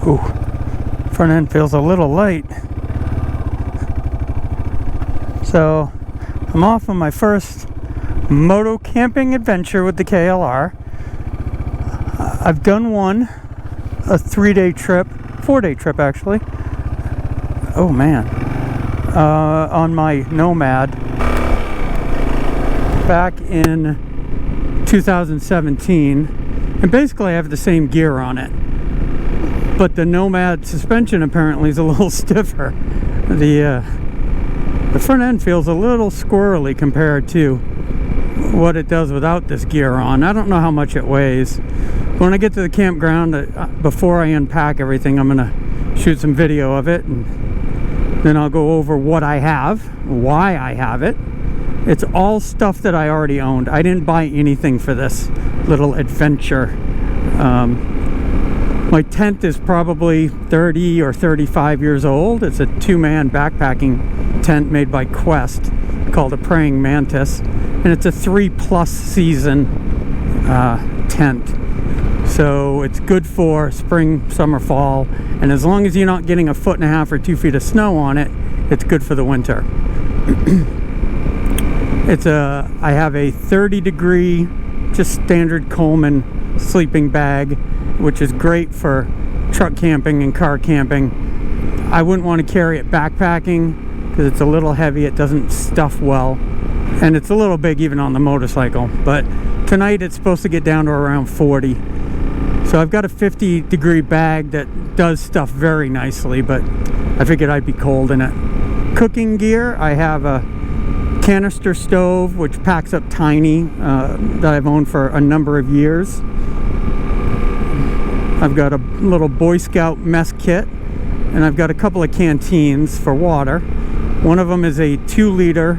Ooh, front end feels a little light. So I'm off on my first moto camping adventure with the KLR. I've done one, a 3-day trip, 4-day trip actually. Oh man, on my Nomad back in 2017, and basically I have the same gear on it, but the Nomad suspension apparently is a little stiffer. The front end feels a little squirrely compared to what it does without this gear on. I don't know how much it weighs. When I get to the campground, before I unpack everything, I'm gonna shoot some video of it, and then I'll go over what I have, why I have it. It's all stuff that I already owned. I didn't buy anything for this little adventure. My tent is probably 30 or 35 years old. It's a 2-man backpacking tent made by Quest called a Praying Mantis, and it's a 3+ season tent. So it's good for spring, summer, fall, and as long as you're not getting 1.5 or 2 feet of snow on it, it's good for the winter. I have a 30-degree, just standard Coleman sleeping bag, which is great for truck camping and car camping. I wouldn't want to carry it backpacking because it's a little heavy, it doesn't stuff well, and it's a little big even on the motorcycle. But tonight it's supposed to get down to around 40. So I've got a 50-degree bag that does stuff very nicely, but I figured I'd be cold in it. Cooking gear, I have a canister stove which packs up tiny that I've owned for a number of years. I've got a little Boy Scout mess kit, and I've got a couple of canteens for water. One of them is a 2-liter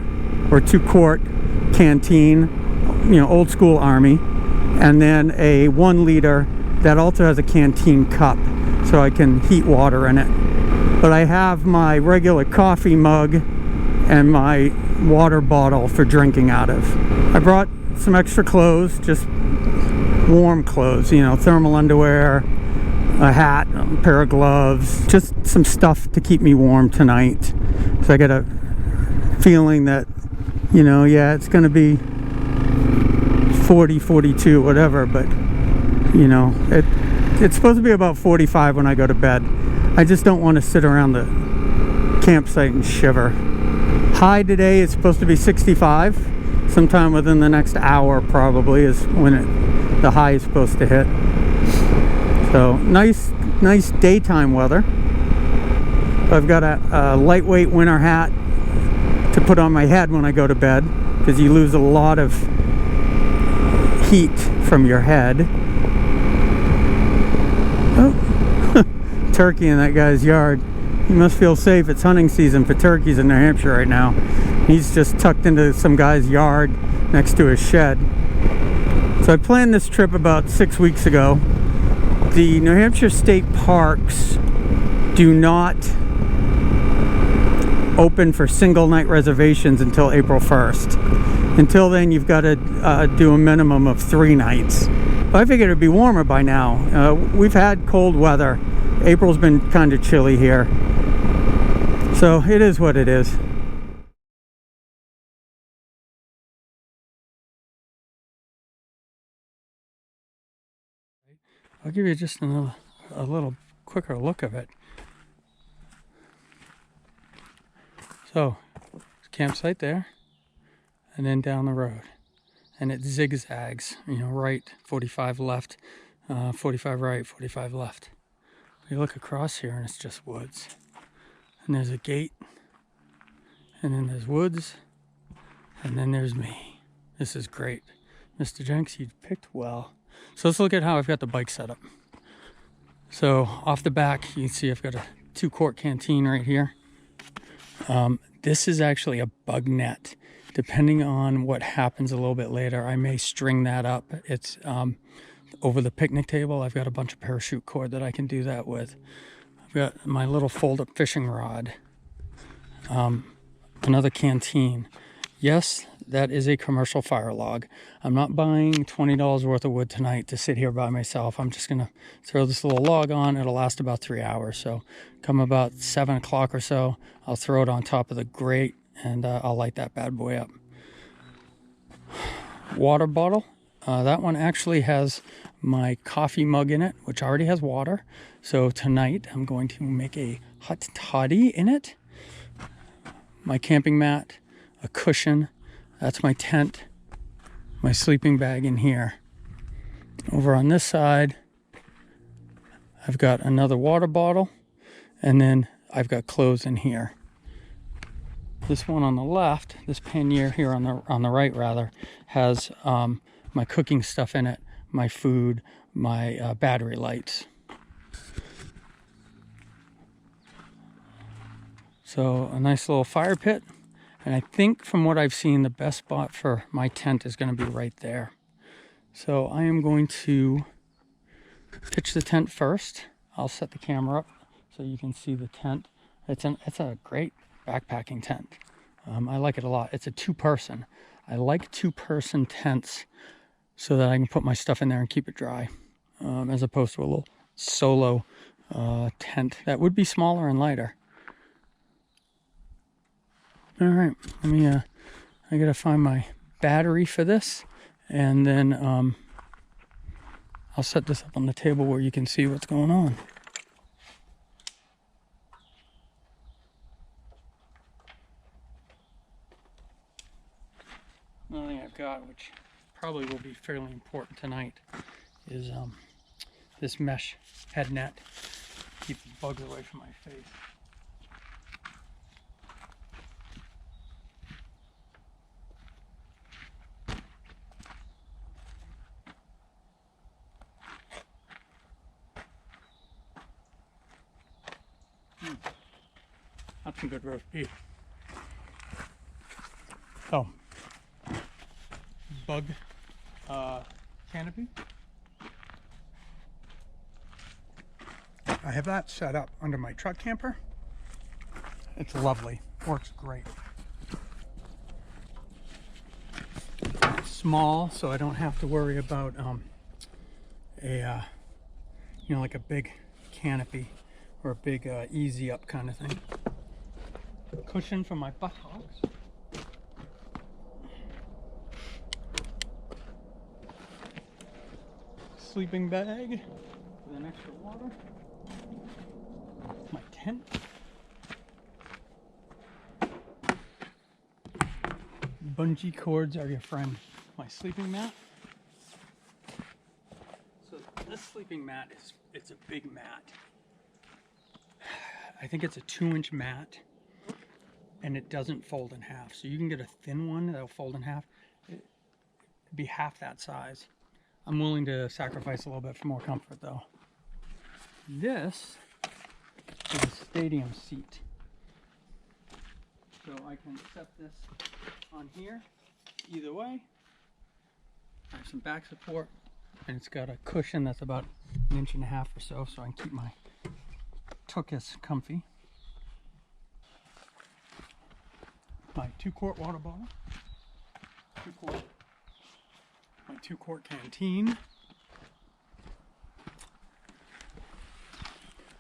or 2-quart canteen, you know, old school Army, and then a 1-liter that also has a canteen cup, so I can heat water in it. But I have my regular coffee mug and my water bottle for drinking out of. I brought some extra clothes, just warm clothes, you know, thermal underwear, a hat, a pair of gloves, just some stuff to keep me warm tonight. So I got a feeling that, you know, yeah, it's gonna be 40, 42, whatever, but you know, it's supposed to be about 45 when I go to bed. I just don't want to sit around the campsite and shiver. High today is supposed to be 65. Sometime within the next hour probably is when the high is supposed to hit. So nice daytime weather. I've got a lightweight winter hat to put on my head when I go to bed, because you lose a lot of heat from your head. Oh, turkey in that guy's yard. He must feel safe. It's hunting season for turkeys in New Hampshire right now. He's just tucked into some guy's yard next to his shed. So I planned this trip about 6 weeks ago. The New Hampshire state parks do not open for single night reservations until April 1st. Until then, you've got to do a minimum of 3 nights. But I figured it'd be warmer by now. We've had cold weather. April's been kind of chilly here. So it is what it is. I'll give you just a little quicker look of it. So, campsite there, and then down the road, and it zigzags, you know, right 45 left, 45 right, 45 left. You look across here and it's just woods, and there's a gate, and then there's woods, and then there's me. This is great. Mr. Jenks, you picked well. So let's look at how I've got the bike set up. So off the back, you can see I've got a 2-quart canteen right here. This is actually a bug net. Depending on what happens a little bit later, I may string that up. It's over the picnic table. I've got a bunch of parachute cord that I can do that with. I've got my little fold-up fishing rod. Another canteen. Yes, that is a commercial fire log. I'm not buying $20 worth of wood tonight to sit here by myself. I'm just gonna throw this little log on. It'll last about 3 hours. So come about 7 o'clock or so, I'll throw it on top of the grate and I'll light that bad boy up. Water bottle. That one actually has my coffee mug in it, which already has water. So tonight I'm going to make a hot toddy in it. My camping mat, a cushion, that's my tent, my sleeping bag in here. Over on this side, I've got another water bottle, and then I've got clothes in here. This one on the left, this pannier here on the right rather, has my cooking stuff in it, my food, my battery lights. So a nice little fire pit. And I think from what I've seen, the best spot for my tent is going to be right there. So I am going to pitch the tent first. I'll set the camera up so you can see the tent. It's a great backpacking tent. I like it a lot. It's a two-person. I like two-person tents so that I can put my stuff in there and keep it dry, as opposed to a little solo tent that would be smaller and lighter. All right, let me, I gotta find my battery for this, and then I'll set this up on the table where you can see what's going on. Another thing I've got, which probably will be fairly important tonight, is this mesh head net. Keep the bugs away from my face. That's some good roast beef. Oh, bug canopy. I have that set up under my truck camper. It's lovely, works great. It's small, so I don't have to worry about like a big canopy or a big easy up kind of thing. Cushion for my buttocks. Sleeping bag with an extra water. My tent. Bungee cords are your friend. My sleeping mat. So this sleeping mat it's a big mat. I think it's a 2-inch mat, and it doesn't fold in half. So you can get a thin one that'll fold in half. It'd be half that size. I'm willing to sacrifice a little bit for more comfort though. This is a stadium seat. So I can set this on here either way. I have some back support, and it's got a cushion that's about 1.5 inches or so I can keep my tuchus comfy. My 2-quart water bottle. 2-quart. My 2-quart canteen.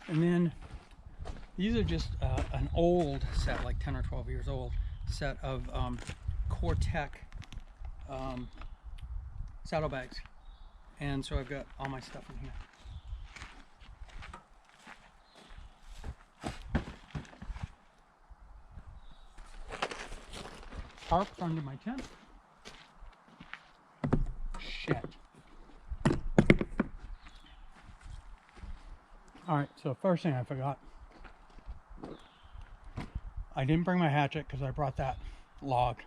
And then these are just an old set, like 10 or 12 years old, set of Core-Tech saddlebags. And so I've got all my stuff in here. Tarp under my tent. Shit. Alright, so first thing I forgot. I didn't bring my hatchet because I brought that log.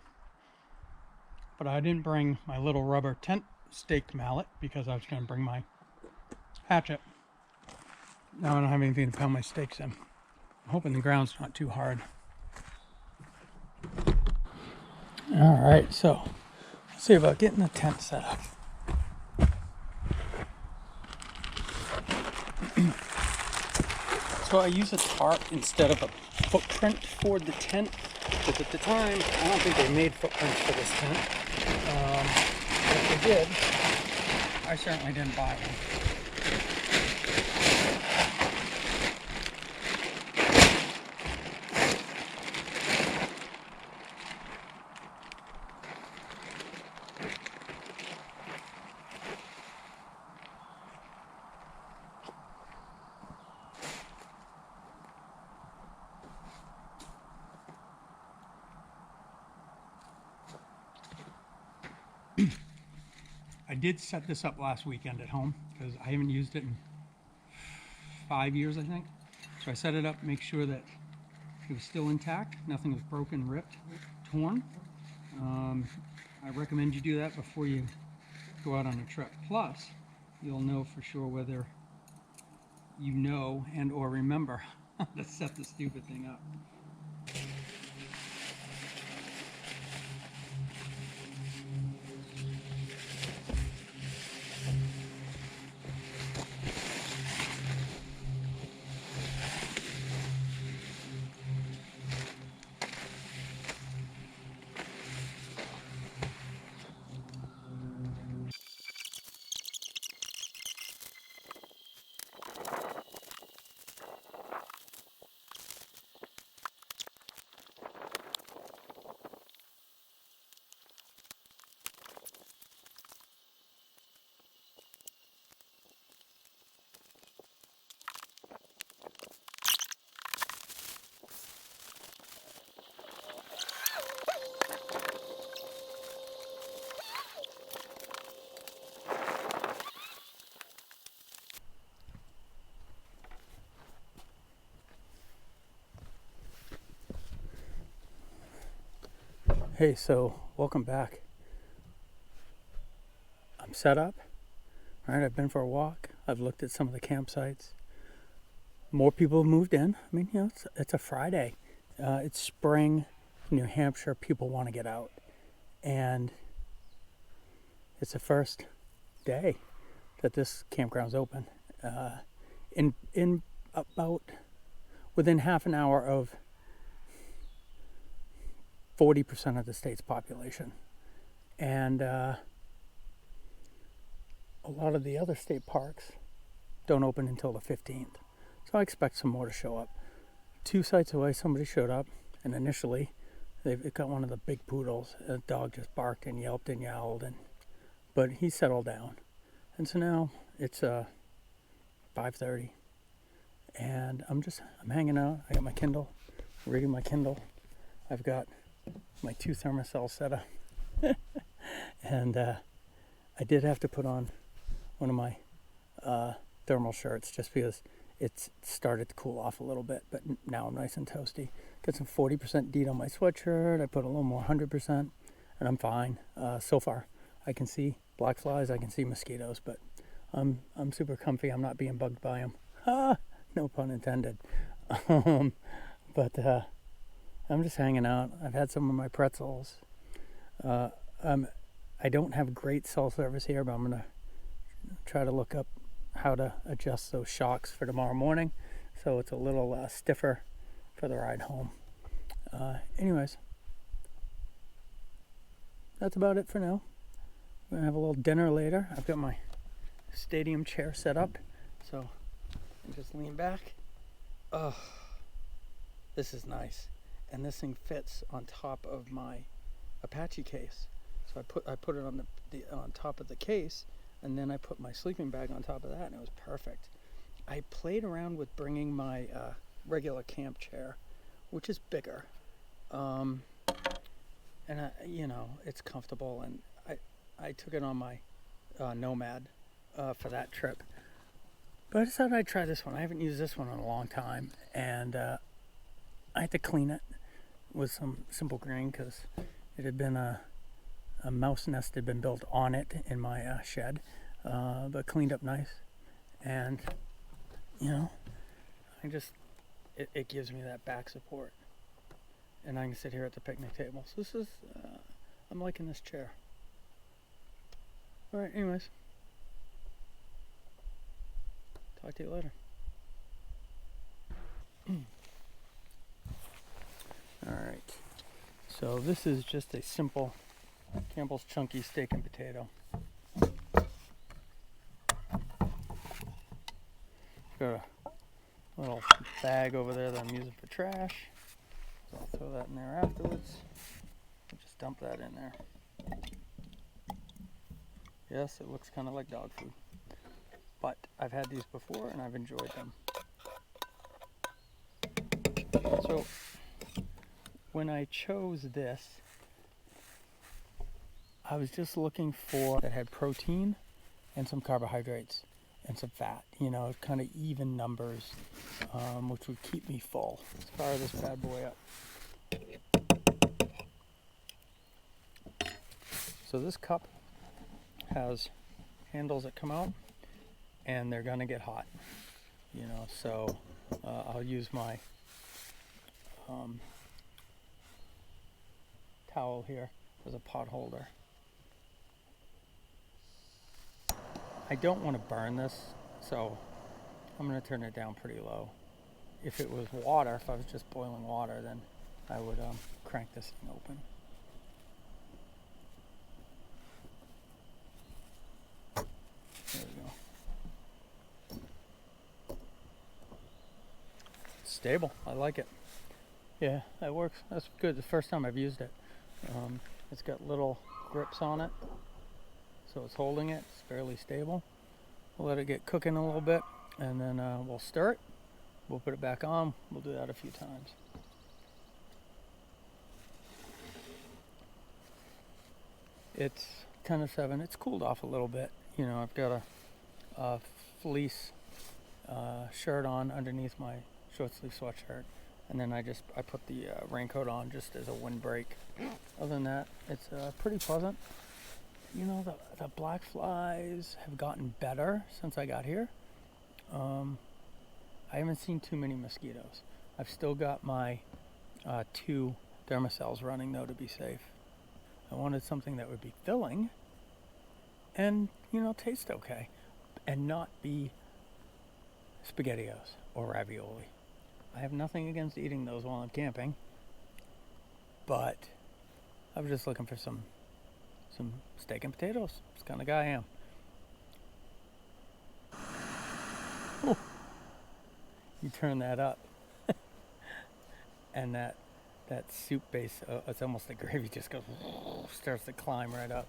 But I didn't bring my little rubber tent stake mallet because I was going to bring my hatchet. Now I don't have anything to pound my stakes in. I'm hoping the ground's not too hard. Alright, so let's see about getting the tent set up. So I use a tarp instead of a footprint for the tent Because at the time, I don't think they made footprints for this tent. But if they did, I certainly didn't buy one. I did set this up last weekend at home because I haven't used it in 5 years, I think. So I set it up, make sure that it was still intact, nothing was broken, ripped, torn. I recommend you do that before you go out on a trip. Plus, you'll know for sure whether you know and or remember how to set the stupid thing up. Hey, so welcome back. I'm set up. All right, I've been for a walk. I've looked at some of the campsites. More people have moved in. I mean, you know, it's a Friday. It's spring, New Hampshire. People want to get out, and it's the first day that this campground's open. In about within half an hour of 40% of the state's population, and a lot of the other state parks don't open until the 15th. So I expect some more to show up. 2 sites away, somebody showed up, and initially they've got one of the big poodles. A dog just barked and yelped and yowled, but he settled down. And so now it's 5:30, and I'm hanging out. I got my Kindle, reading my Kindle. I've got my 2 thermocell set up. And I did have to put on one of my thermal shirts just because it started to cool off a little bit, but now I'm nice and toasty. Got some 40% DEET on my sweatshirt. I put a little more 100%, and I'm fine. So far, I can see black flies, I can see mosquitoes, but I'm super comfy. I'm not being bugged by them. No pun intended. But I'm just hanging out. I've had some of my pretzels. I don't have great cell service here, but I'm going to try to look up how to adjust those shocks for tomorrow morning so it's a little stiffer for the ride home. Anyways, that's about it for now. We're going to have a little dinner later. I've got my stadium chair set up, so I just lean back. Oh, this is nice. And this thing fits on top of my Apache case. So I put it on on top of the case, and then I put my sleeping bag on top of that, and it was perfect. I played around with bringing my regular camp chair, which is bigger, and you know, it's comfortable. And I took it on my Nomad for that trip. But I decided I'd try this one. I haven't used this one in a long time, and I had to clean it with some simple green because it had been a mouse nest had been built on it in my shed, but cleaned up nice. And you know, it gives me that back support, and I can sit here at the picnic table. So this is I'm liking this chair. All right, anyways, talk to you later. All right. So this is just a simple Campbell's Chunky steak and potato. Got a little bag over there that I'm using for trash. So I'll throw that in there afterwards. I'll just dump that in there. Yes, it looks kind of like dog food, but I've had these before and I've enjoyed them. So when I chose this, I was just looking for that had protein and some carbohydrates and some fat, you know, kind of even numbers, which would keep me full. Let's fire this bad boy up. So this cup has handles that come out and they're gonna get hot, you know, so I'll use my towel here as a pot holder. I don't want to burn this, so I'm going to turn it down pretty low. If it was water, if I was just boiling water, then I would crank this thing open. There we go. It's stable. I like it. Yeah, that works. That's good. The first time I've used it. It's got little grips on it, so it's holding it. It's fairly stable. We'll let it get cooking a little bit, and then we'll stir it. We'll put it back on. We'll do that a few times. It's 10 to 7. It's cooled off a little bit. You know, I've got a fleece shirt on underneath my short sleeve sweatshirt. And then I put the raincoat on just as a windbreak. Other than that, it's pretty pleasant. You know, the black flies have gotten better since I got here. I haven't seen too many mosquitoes. I've still got my 2 thermocells running though to be safe. I wanted something that would be filling and, you know, taste okay and not be SpaghettiOs or ravioli. I have nothing against eating those while I'm camping, but I was just looking for some steak and potatoes. That's the kind of guy I am. Oh, you turn that up, and that soup base, it's almost the gravy just goes, starts to climb right up.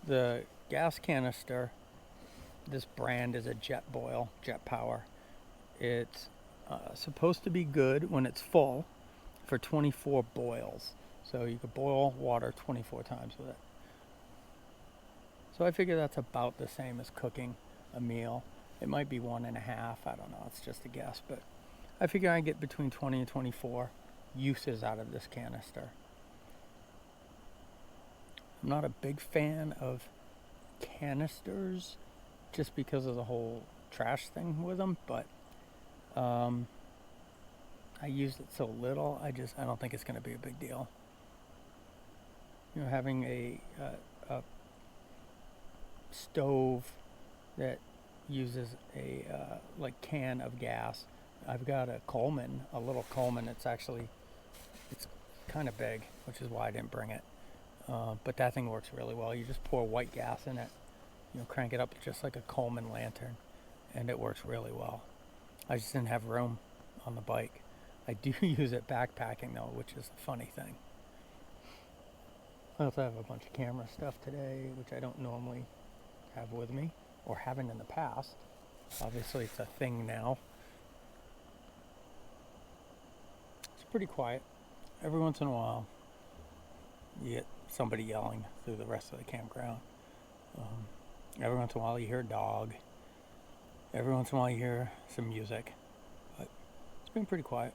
The gas canister, this brand is a Jet Power. It's supposed to be good when it's full for 24 boils. So you could boil water 24 times with it. So I figure that's about the same as cooking a meal. It might be 1.5, I don't know, it's just a guess, but I figure I get between 20 and 24 uses out of this canister. I'm not a big fan of canisters just because of the whole trash thing with them, but I used it so little, I don't think it's going to be a big deal. You know, having a stove that uses a like can of gas. I've got a Coleman, a little Coleman. It's kind of big, which is why I didn't bring it. But that thing works really well. You just pour white gas in it, you know, crank it up just like a Coleman lantern, and it works really well. I just didn't have room on the bike. I do use it backpacking though, which is a funny thing. I also have a bunch of camera stuff today, which I don't normally have with me, or haven't in the past. Obviously it's a thing now. It's pretty quiet. Every once in a while you get somebody yelling through the rest of the campground. Every once in a while you hear a dog. Every once in a while you hear some music. But it's been pretty quiet.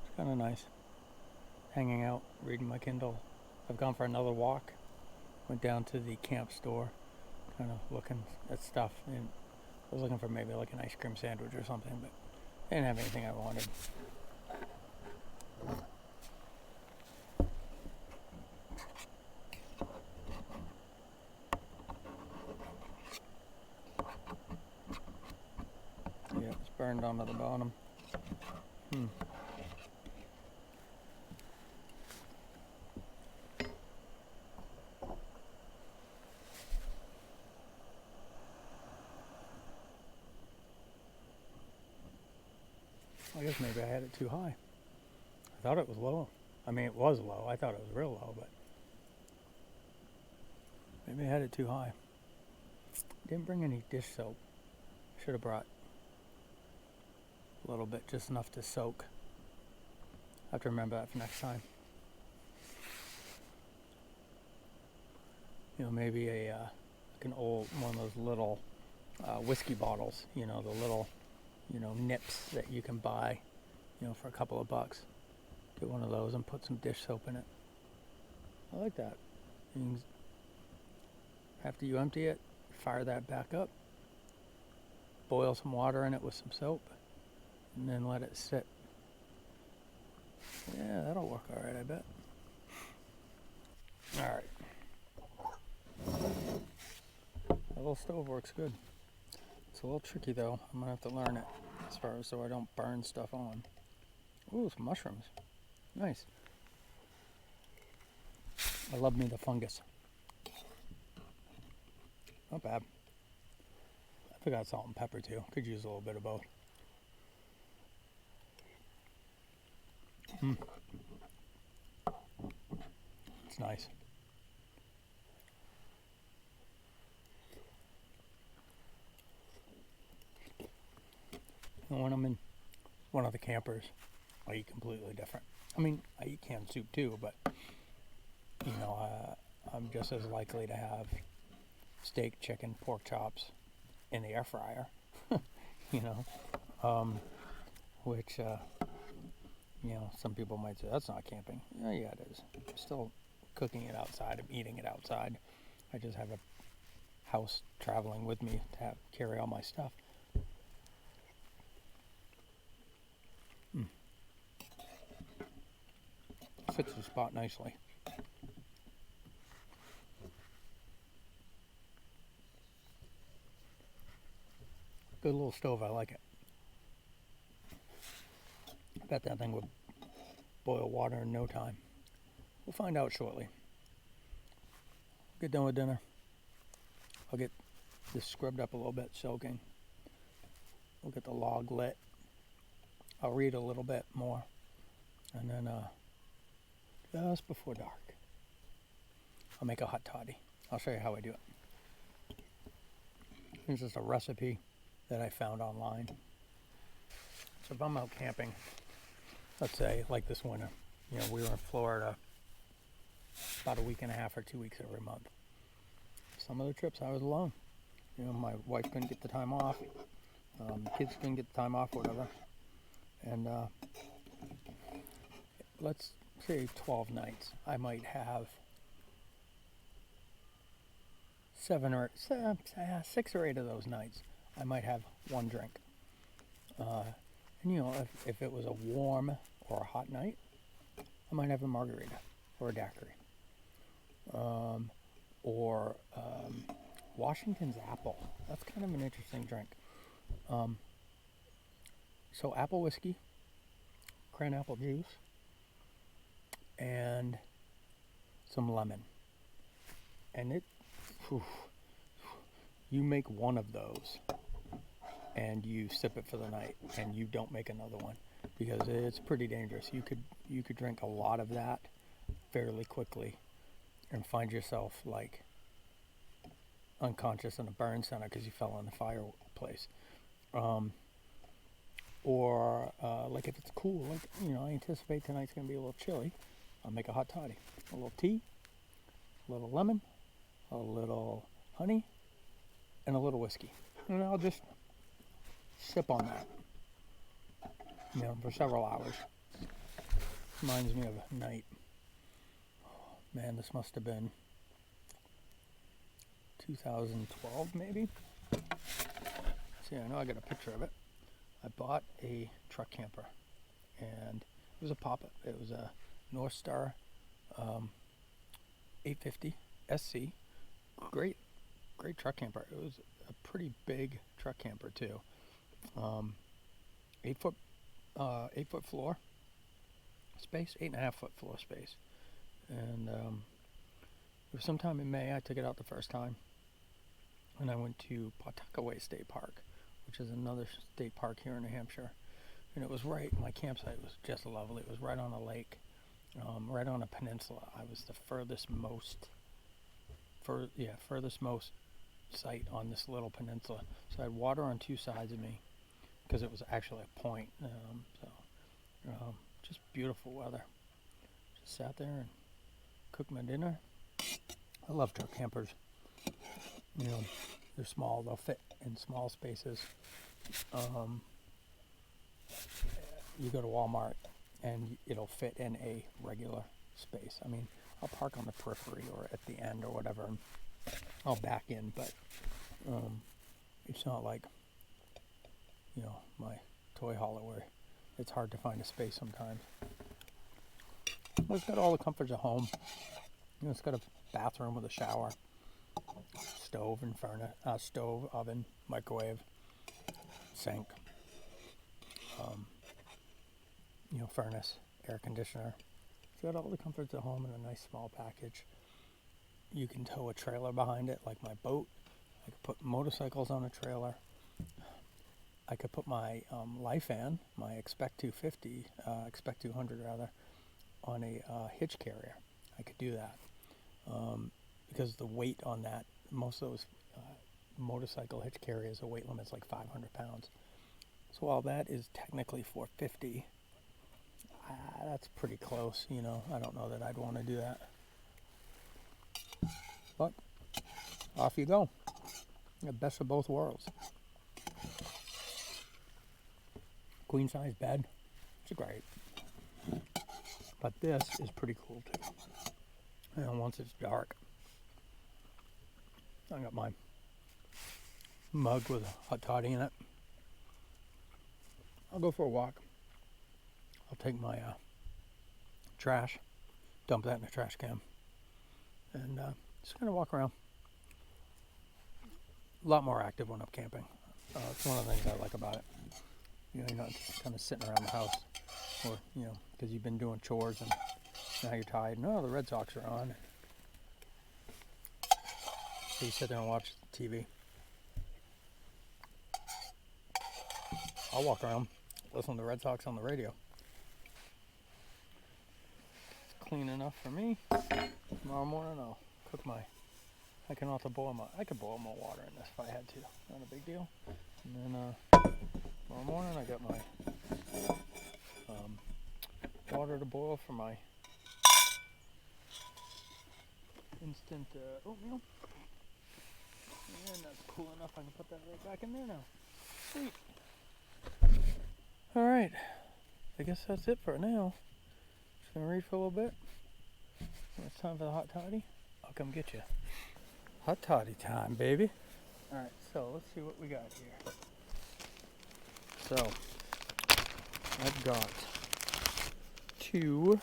It's kind of nice. Hanging out, reading my Kindle. I've gone for another walk. Went down to the camp store, kind of looking at stuff. And I was looking for maybe like an ice cream sandwich or something, but I didn't have anything I wanted. Yeah, it's burned onto the bottom. suppose maybe I had it too high. I thought it was low. I mean, it was low. I thought it was real low, but maybe I had it too high. Didn't bring any dish soap. Should have brought a little bit, just enough to soak. I have to remember that for next time. You know, maybe like an old one of those little whiskey bottles. You know, the little, nips that you can buy, for a couple of bucks. Get one of those and put some dish soap in it. I like that. After you empty it, fire that back up. Boil some water in it with some soap, and then let it sit. Yeah, that'll work all right, I bet. All right. That little stove works good. It's a little tricky though. I'm gonna have to learn it as far as so I don't burn stuff on. Ooh, some mushrooms. Nice. I love me the fungus. Not bad. I forgot salt and pepper too. Could use a little bit of both. It's nice. And when I'm in one of the campers, I eat completely different. I mean, I eat canned soup too, but I'm just as likely to have steak, chicken, pork chops in the air fryer, which some people might say that's not camping. Yeah, it is. I'm still cooking it outside. I'm eating it outside. I just have a house traveling with me to carry all my stuff. Fits the spot nicely. Good little stove, I like it. I bet that thing would boil water in no time. We'll find out shortly. Get done with dinner. I'll get this scrubbed up a little bit, soaking. We'll get the log lit. I'll read a little bit more. And then just before dark, I'll make a hot toddy. I'll show you how I do it. This is a recipe that I found online. So if I'm out camping, let's say like this winter, we were in Florida about a week and a half or 2 weeks every month. Some of the trips I was alone. My wife couldn't get the time off. Kids couldn't get the time off, whatever. And let's say 12 nights. I might have 6 or 8 of those nights. I might have one drink. And if it was a warm or a hot night, I might have a margarita or a daiquiri. Or Washington's apple. That's kind of an interesting drink. So apple whiskey, cran apple juice, and some lemon. And you make one of those and you sip it for the night and you don't make another one because it's pretty dangerous. You could drink a lot of that fairly quickly and find yourself like unconscious in a burn center because you fell in the fireplace. Or like if it's cool, like I anticipate tonight's gonna be a little chilly, I'll make a hot toddy, a little tea, a little lemon, a little honey, and a little whiskey, and I'll just sip on that, for several hours. Reminds me of a night. Oh, man, this must have been 2012 maybe. See, I know I got a picture of it. I bought a truck camper, and it was a pop-up. It was a North Star 850 SC. Great truck camper. It was a pretty big truck camper too. 8 foot floor space, 8.5 foot floor space, and it was sometime in May. I took it out the first time, and I went to Pawtuckaway State Park, which is another state park here in New Hampshire. and it was right, my campsite was just lovely. It was right on a lake, right on a peninsula. I was the furthest most site on this little peninsula. So I had water on two sides of me because it was actually a point. Just beautiful weather. Just sat there and cooked my dinner. I love truck campers. You know, they're small. They'll fit in small spaces. You go to Walmart and it'll fit in a regular space. I mean, I'll park on the periphery or at the end or whatever. And I'll back in, but it's not like, you know, my toy hauler where it's hard to find a space sometimes. Well, it's got all the comforts of home. You know, it's got a bathroom with a shower, stove and furnace, stove, oven, microwave, sink, you know, furnace, air conditioner. It's got all the comforts of home in a nice small package. You can tow a trailer behind it, like my boat. I could put motorcycles on a trailer. I could put my Lifan, my Expect 250, Expect 200 rather, on a hitch carrier. I could do that because the weight on that, most of those motorcycle hitch carriers, the weight limit's like 500 pounds. So while that is technically 450, that's pretty close, you know. I don't know that I'd want to do that. But off you go. The best of both worlds. Queen size bed. It's great. But this is pretty cool too. And once it's dark, I got my mug with a hot toddy in it. I'll go for a walk. I'll take my trash, dump that in the trash can, and just kind of walk around. A lot more active when I'm camping. It's one of the things I like about it. You know, you're not just kind of sitting around the house, or, you know, because you've been doing chores and now you're tired. No, the Red Sox are on. So you sit there and watch TV. I'll walk around, listen to the Red Sox on the radio. It's clean enough for me. Tomorrow morning I'll cook my, I could boil more water in this if I had to. Not a big deal. And then tomorrow morning I got my water to boil for my instant oatmeal. And that's cool enough, I can put that right back in there now. Sweet. Alright, I guess that's it for now. Just gonna read for a little bit. When it's time for the hot toddy, I'll come get you. Hot toddy time, baby. Alright, so let's see what we got here. So, I've got 2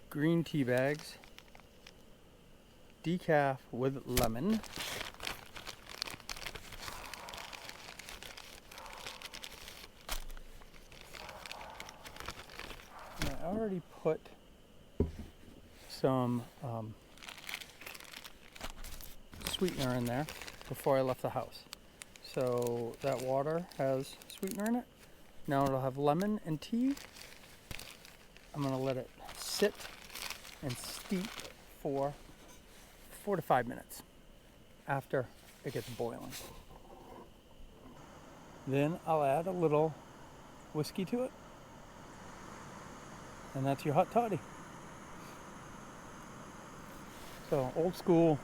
green tea bags, decaf with lemon. And I already put some sweetener in there before I left the house. So that water has sweetener in it. Now it'll have lemon and tea. I'm going to let it sit and steep for 4 to 5 minutes after it gets boiling. Then I'll add a little whiskey to it. And that's your hot toddy. So, old school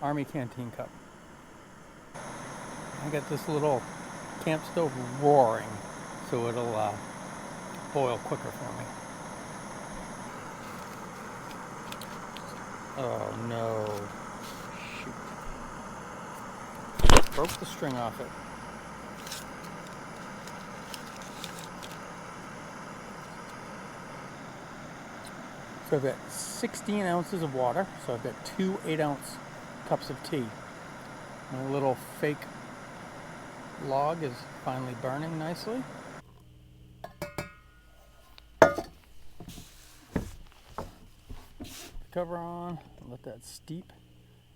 Army canteen cup. I got this little camp stove roaring, so it'll boil quicker for me. Oh no. Shoot. Broke the string off it. So I've got 16 ounces of water, so I've got 2 8-ounce cups of tea. My little fake log is finally burning nicely. Cover on, let that steep.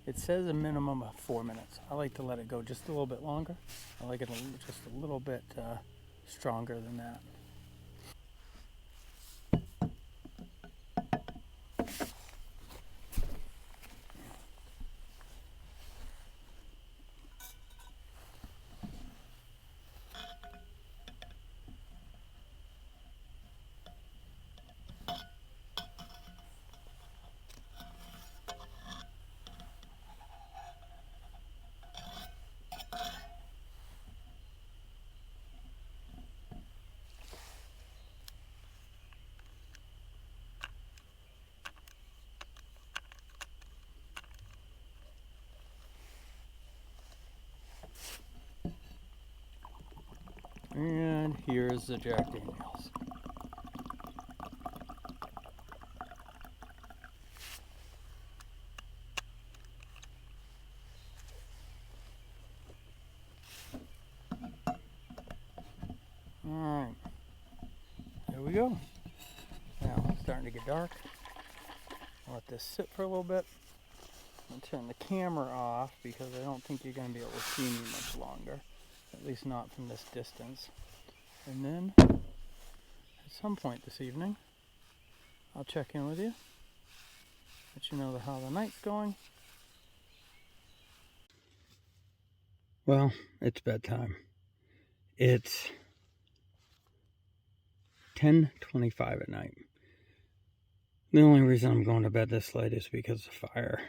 It says a minimum of 4 minutes. I like to let it go just a little bit longer. I like it just a little bit stronger than that. And here's the Jack Daniels. Alright, there we go. Now it's starting to get dark. I'll let this sit for a little bit. I'll turn the camera off because I don't think you're going to be able to see me much longer. At least not from this distance. And then, at some point this evening, I'll check in with you. Let you know how the night's going. Well, it's bedtime. It's 10:25 at night. The only reason I'm going to bed this late is because the fire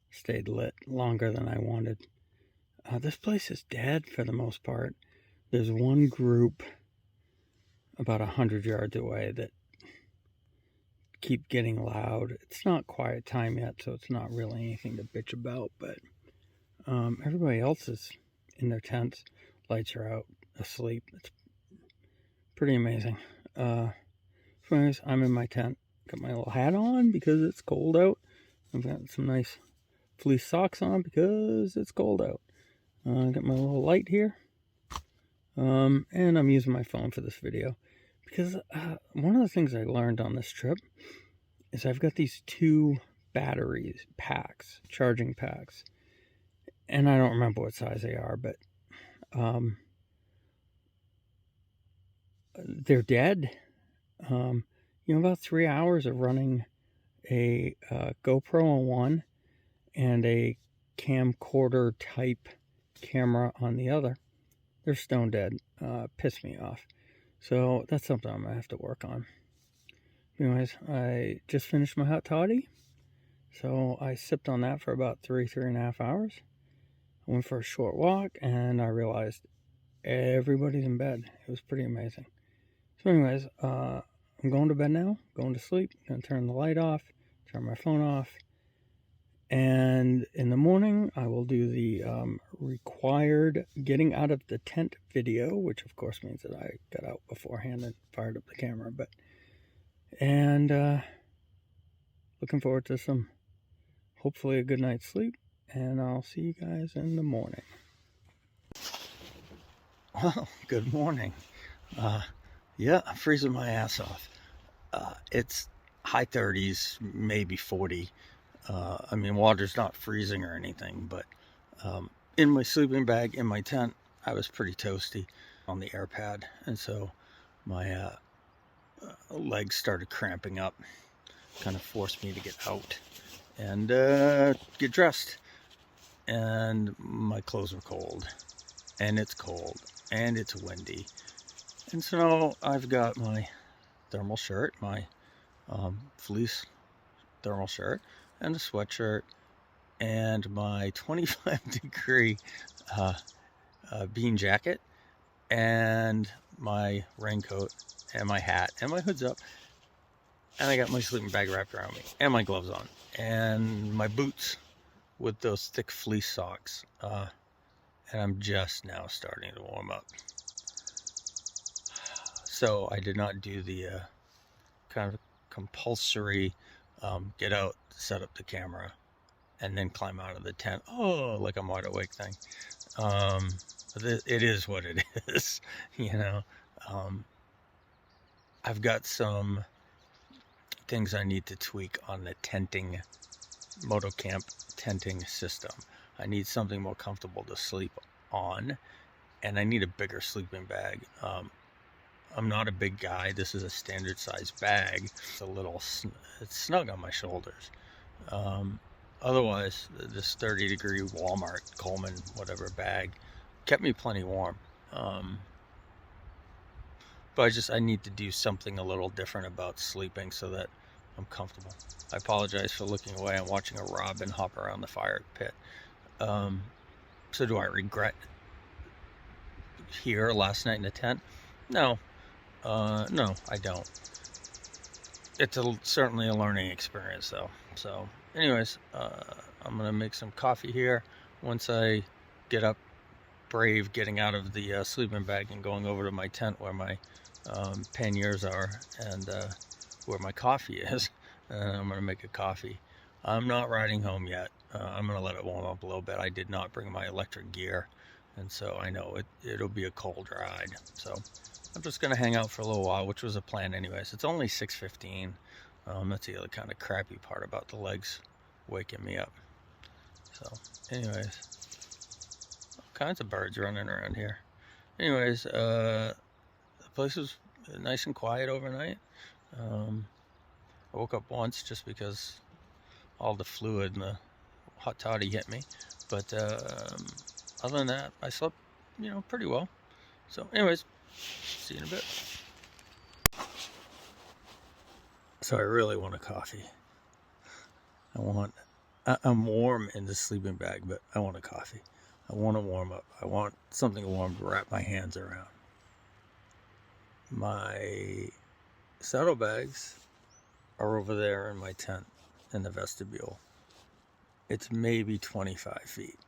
stayed lit longer than I wanted. This place is dead for the most part. There's one group about 100 yards away that keep getting loud. It's not quiet time yet, so it's not really anything to bitch about, but everybody else is in their tents. Lights are out, asleep. It's pretty amazing. So anyways, I'm in my tent. Got my little hat on because it's cold out. I've got some nice fleece socks on because it's cold out. Got my little light here. And I'm using my phone for this video because one of the things I learned on this trip is I've got these 2 batteries packs, charging packs, and I don't remember what size they are, but they're dead. About 3 hours of running a GoPro on one and a camcorder type camera on the other. They're stone dead. Piss me off. So that's something I'm gonna have to work on. Anyways, I just finished my hot toddy, so I sipped on that for about 3.5 hours. I went for a short walk and I realized everybody's in bed. It was pretty amazing. So anyways, I'm going to bed now, going to sleep. I'm gonna turn the light off, turn my phone off, and in the morning I will do the required getting out of the tent video, which of course means that I got out beforehand and fired up the camera. And looking forward to hopefully a good night's sleep, and I'll see you guys in the morning. Well, good morning. Yeah, I'm freezing my ass off. It's high 30s, maybe 40. Water's not freezing or anything, but in my sleeping bag, in my tent, I was pretty toasty on the air pad, and so my legs started cramping up, kind of forced me to get out and get dressed. And my clothes were cold, and it's cold, and it's windy. And so I've got my thermal shirt, my fleece thermal shirt, and a sweatshirt, and my 25 degree bean jacket, and my raincoat, and my hat, and my hood's up, and I got my sleeping bag wrapped around me, and my gloves on, and my boots with those thick fleece socks, and I'm just now starting to warm up. So I did not do the kind of compulsory get out, set up the camera, and then climb out of the tent, like I'm wide awake thing. But it is what it is, I've got some things I need to tweak on the tenting, moto-camp tenting system. I need something more comfortable to sleep on, and I need a bigger sleeping bag. I'm not a big guy. This is a standard size bag. It's snug on my shoulders. Otherwise, this 30 degree Walmart Coleman whatever bag kept me plenty warm. But I need to do something a little different about sleeping so that I'm comfortable. I apologize for looking away and watching a robin hop around the fire pit. So do I regret here last night in the tent? No. No, I don't. It's certainly a learning experience though. So anyways, I'm gonna make some coffee here once I get up brave getting out of the sleeping bag and going over to my tent where my panniers are and where my coffee is. And I'm gonna make a coffee. I'm not riding home yet. I'm gonna let it warm up a little bit. I did not bring my electric gear, and so I know it'll be a cold ride. So I'm just gonna hang out for a little while, which was a plan anyways. It's only 6:15. That's the other kind of crappy part about the legs waking me up. So anyways, all kinds of birds running around here. Anyways, the place was nice and quiet overnight. I woke up once just because all the fluid and the hot toddy hit me, but other than that, I slept, pretty well. So anyways, see you in a bit. So I really want a coffee. I'm warm in the sleeping bag, but I want a coffee. I want to warm up. I want something warm to wrap my hands around. My saddlebags are over there in my tent in the vestibule. It's maybe 25 feet,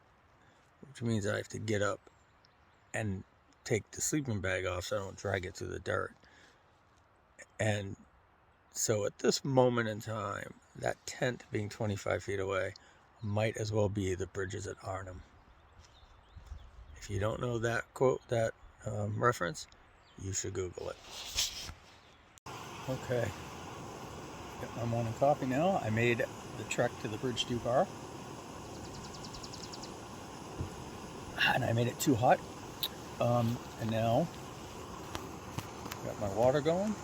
which means I have to get up and take the sleeping bag off so I don't drag it through the dirt. And so at this moment in time, that tent being 25 feet away might as well be the bridges at Arnhem. If you don't know that quote, that reference, you should Google it. Okay, got my morning coffee now. I made the trek to the Bridge 2 bar, and I made it too hot. And now got my water going.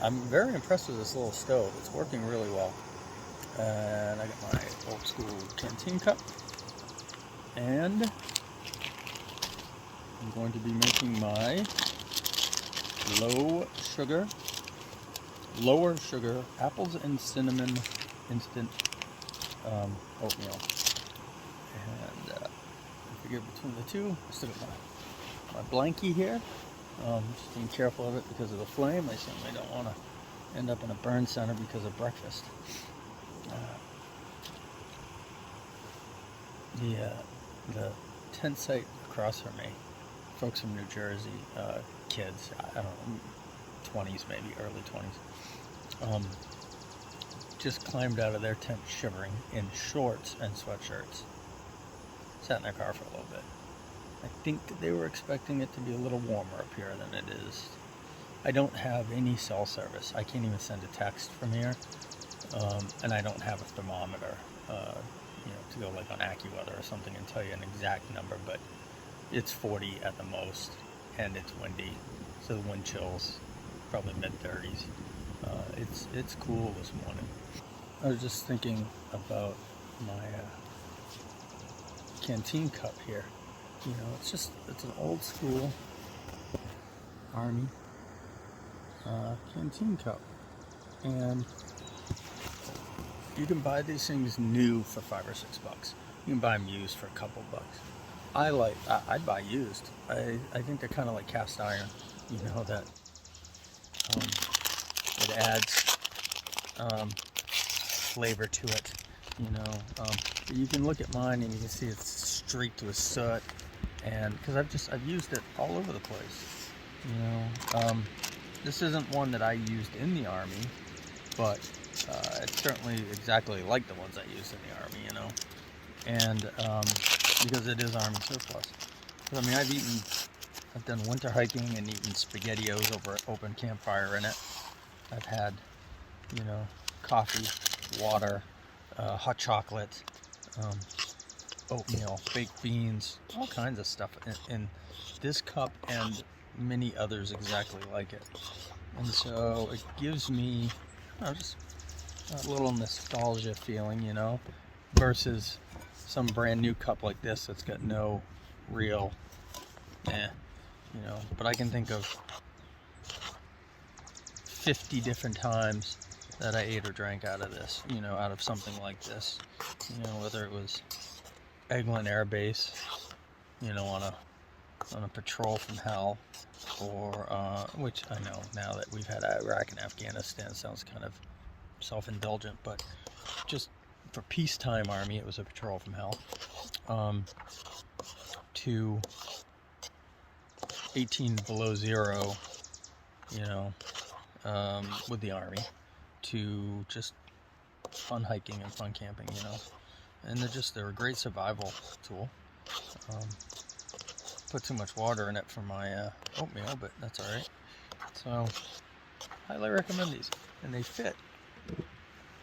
I'm very impressed with this little stove. It's working really well. And I got my old school canteen cup. And I'm going to be making my lower sugar apples and cinnamon instant oatmeal. And I figure between the two, I still got my blankie here. Just being careful of it because of the flame. I certainly don't want to end up in a burn center because of breakfast. The tent site across from me, folks from New Jersey, kids, I don't know, 20s maybe, early 20s, just climbed out of their tent shivering in shorts and sweatshirts. Sat in their car for a little bit. I think they were expecting it to be a little warmer up here than it is. I don't have any cell service. I can't even send a text from here, and I don't have a thermometer, to go like on AccuWeather or something and tell you an exact number, but it's 40 at the most, and it's windy, so the wind chills probably mid-30s. It's cool this morning. I was just thinking about my canteen cup here. It's an old school Army canteen cup, and you can buy these things new for $5 or $6. You can buy them used for a couple bucks. I'd buy used. I think they're kind of like cast iron. That it adds flavor to it. You can look at mine and you can see it's streaked with soot. And because I've used it all over the place, this isn't one that I used in the Army, but it's certainly exactly like the ones I used in the Army, and because it is Army surplus. But I've done winter hiking and eaten SpaghettiOs over an open campfire in it. I've had, coffee, water, hot chocolate, oatmeal, baked beans, all kinds of stuff in this cup and many others exactly like it. And so it gives me just a little nostalgia feeling, versus some brand new cup like this that's got no real, but I can think of 50 different times that I ate or drank out of this, out of something like this, whether it was Eglin Air Base, on a patrol from hell, or which I know now that we've had Iraq and Afghanistan sounds kind of self-indulgent, but just for peacetime Army, it was a patrol from hell, to 18 below zero, you know, with the Army, to just fun hiking and fun camping, you know. And they're a great survival tool. Put too much water in it for my oatmeal, but that's all right. So, highly recommend these, and they fit.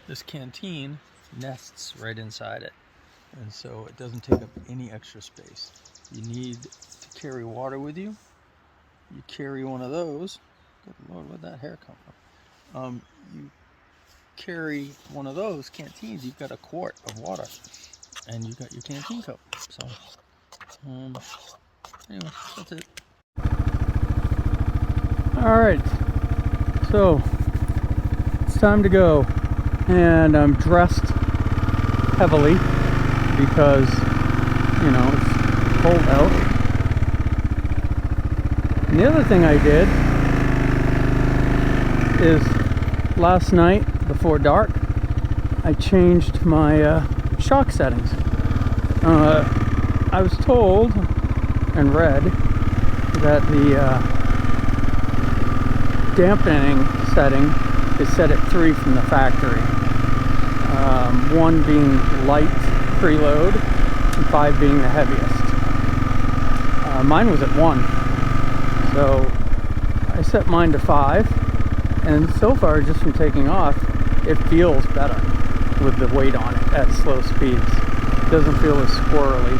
This canteen nests right inside it, and so it doesn't take up any extra space. You need to carry water with you. You carry one of those. Good Lord, where'd that hair come from? You carry one of those canteens. You've got a quart of water, and you've got your canteen cup. So, anyway, that's it. All right, so it's time to go, and I'm dressed heavily because, you know, it's cold out. And the other thing I did is last night before dark, I changed my shock settings. I was told and read that the dampening setting is set at 3 from the factory. 1 being light preload and 5 being the heaviest. Mine was at 1, so I set mine to 5, and so far, just from taking off, it feels better with the weight on it at slow speeds. It doesn't feel as squirrely.